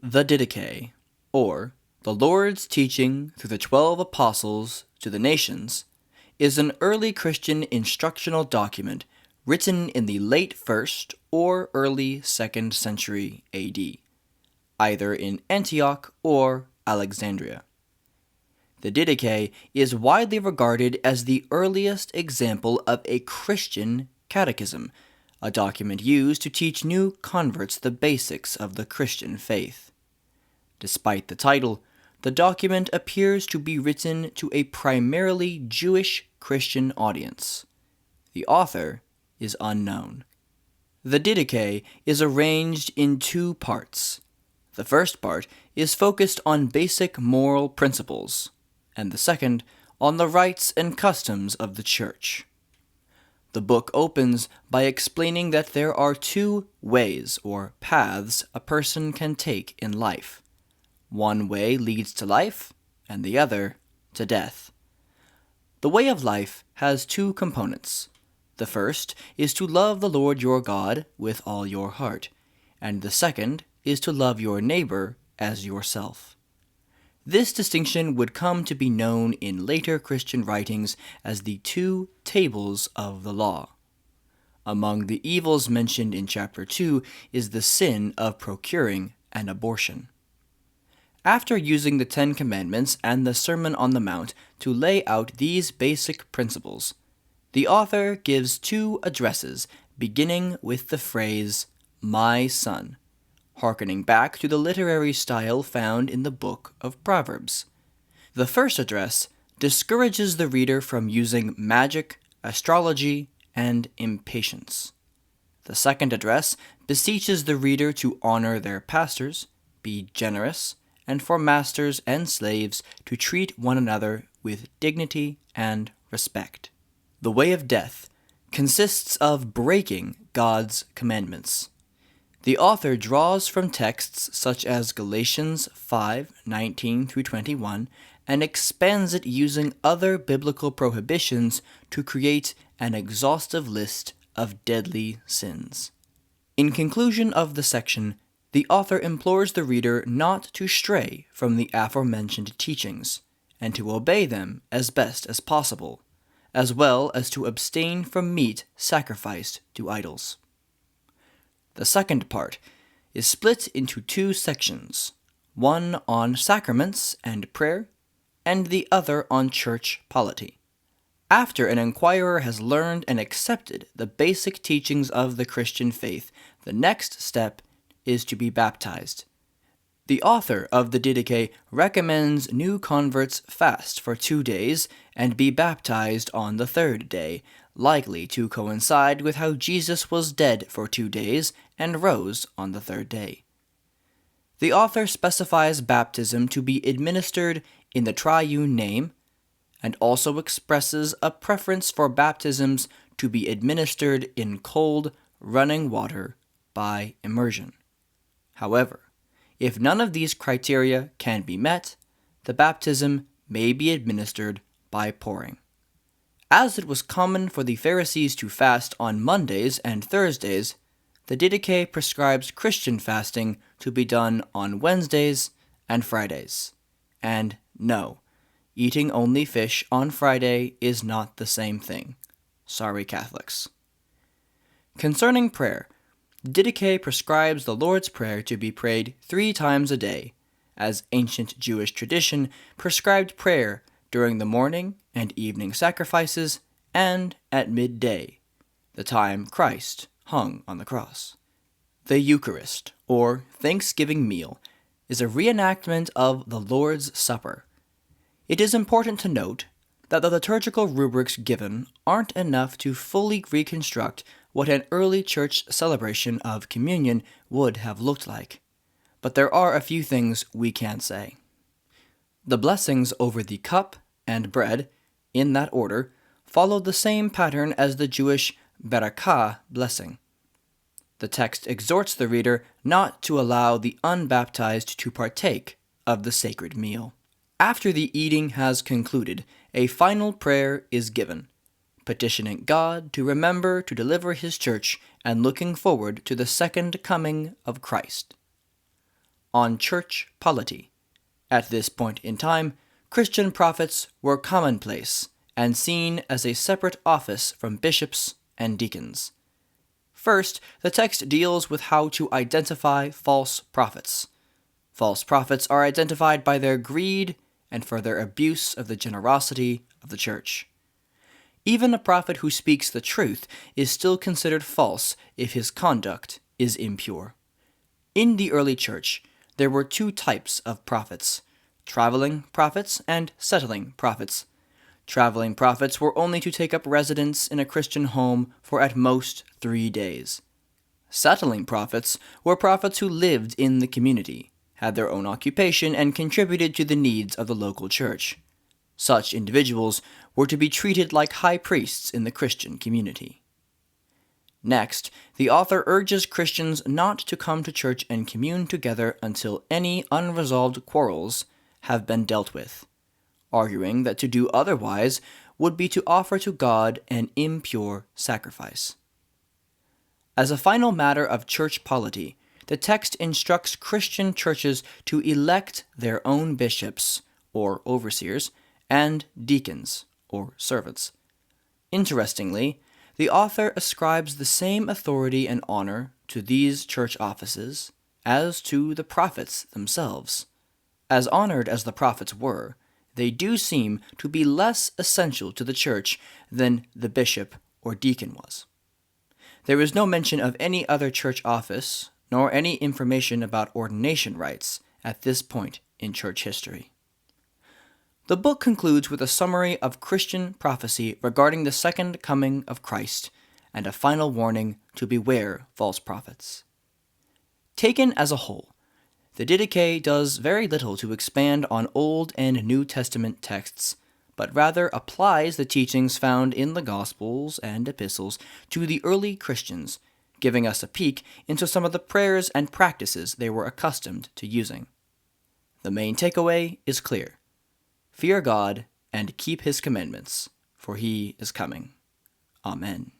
The Didache, or the Lord's Teaching through the 12 Apostles to the Nations, is an early Christian instructional document written in the late 1st or early 2nd century AD, either in Antioch or Alexandria. The Didache is widely regarded as the earliest example of a Christian catechism, a document used to teach new converts the basics of the Christian faith. Despite the title, the document appears to be written to a primarily Jewish Christian audience. The author is unknown. The Didache is arranged in two parts. The first part is focused on basic moral principles, and the second on the rites and customs of the Church. The book opens by explaining that there are two ways or paths a person can take in life. One way leads to life, and the other to death. The way of life has two components. The first is to love the Lord your God with all your heart, and the second is to love your neighbor as yourself. This distinction would come to be known in later Christian writings as the two tables of the law. Among the evils mentioned in chapter 2 is the sin of procuring an abortion. After using the Ten Commandments and the Sermon on the Mount to lay out these basic principles, the author gives two addresses beginning with the phrase, "My son," hearkening back to the literary style found in the book of Proverbs. The first address discourages the reader from using magic, astrology, and impatience. The second address beseeches the reader to honor their pastors, be generous, and for masters and slaves to treat one another with dignity and respect. The way of death consists of breaking God's commandments. The author draws from texts such as Galatians 5:19-21 and expands it using other biblical prohibitions to create an exhaustive list of deadly sins. In conclusion of the section, the author implores the reader not to stray from the aforementioned teachings, and to obey them as best as possible, as well as to abstain from meat sacrificed to idols. The second part is split into two sections, one on sacraments and prayer, and the other on church polity. After an inquirer has learned and accepted the basic teachings of the Christian faith, the next step is to be baptized. The author of the Didache recommends new converts fast for 2 days and be baptized on the third day, likely to coincide with how Jesus was dead for 2 days and rose on the third day. The author specifies baptism to be administered in the triune name, and also expresses a preference for baptisms to be administered in cold, running water by immersion. However, if none of these criteria can be met, the baptism may be administered by pouring. As it was common for the Pharisees to fast on Mondays and Thursdays, the Didache prescribes Christian fasting to be done on Wednesdays and Fridays. And no, eating only fish on Friday is not the same thing. Sorry, Catholics. Concerning prayer, Didache prescribes the Lord's Prayer to be prayed 3 times a day, as ancient Jewish tradition prescribed prayer during the morning and evening sacrifices and at midday, the time Christ hung on the cross. The Eucharist, or Thanksgiving meal, is a reenactment of the Lord's Supper. It is important to note that the liturgical rubrics given aren't enough to fully reconstruct what an early church celebration of communion would have looked like. But there are a few things we can say. The blessings over the cup and bread, in that order, followed the same pattern as the Jewish barakah blessing. The text exhorts the reader not to allow the unbaptized to partake of the sacred meal. After the eating has concluded, a final prayer is given, petitioning God to remember to deliver His church and looking forward to the second coming of Christ. on church polity. At this point in time, Christian prophets were commonplace and seen as a separate office from bishops and deacons. First, the text deals with how to identify false prophets. False prophets are identified by their greed and for their abuse of the generosity of the church. Even a prophet who speaks the truth is still considered false if his conduct is impure. In the early church, there were two types of prophets: traveling prophets and settling prophets. Traveling prophets were only to take up residence in a Christian home for at most 3 days. Settling prophets were prophets who lived in the community, had their own occupation, and contributed to the needs of the local church. Such individuals were to be treated like high priests in the Christian community. Next, the author urges Christians not to come to church and commune together until any unresolved quarrels have been dealt with, arguing that to do otherwise would be to offer to God an impure sacrifice. As a final matter of church polity, the text instructs Christian churches to elect their own bishops, or overseers, and deacons, or servants. Interestingly, the author ascribes the same authority and honor to these church offices as to the prophets themselves. As honored as the prophets were, they do seem to be less essential to the church than the bishop or deacon was. There is no mention of any other church office, nor any information about ordination rites at this point in church history. The book concludes with a summary of Christian prophecy regarding the second coming of Christ and a final warning to beware false prophets. Taken as a whole, the Didache does very little to expand on Old and New Testament texts, but rather applies the teachings found in the Gospels and epistles to the early Christians, giving us a peek into some of the prayers and practices they were accustomed to using. The main takeaway is clear: fear God and keep His commandments, for He is coming. Amen.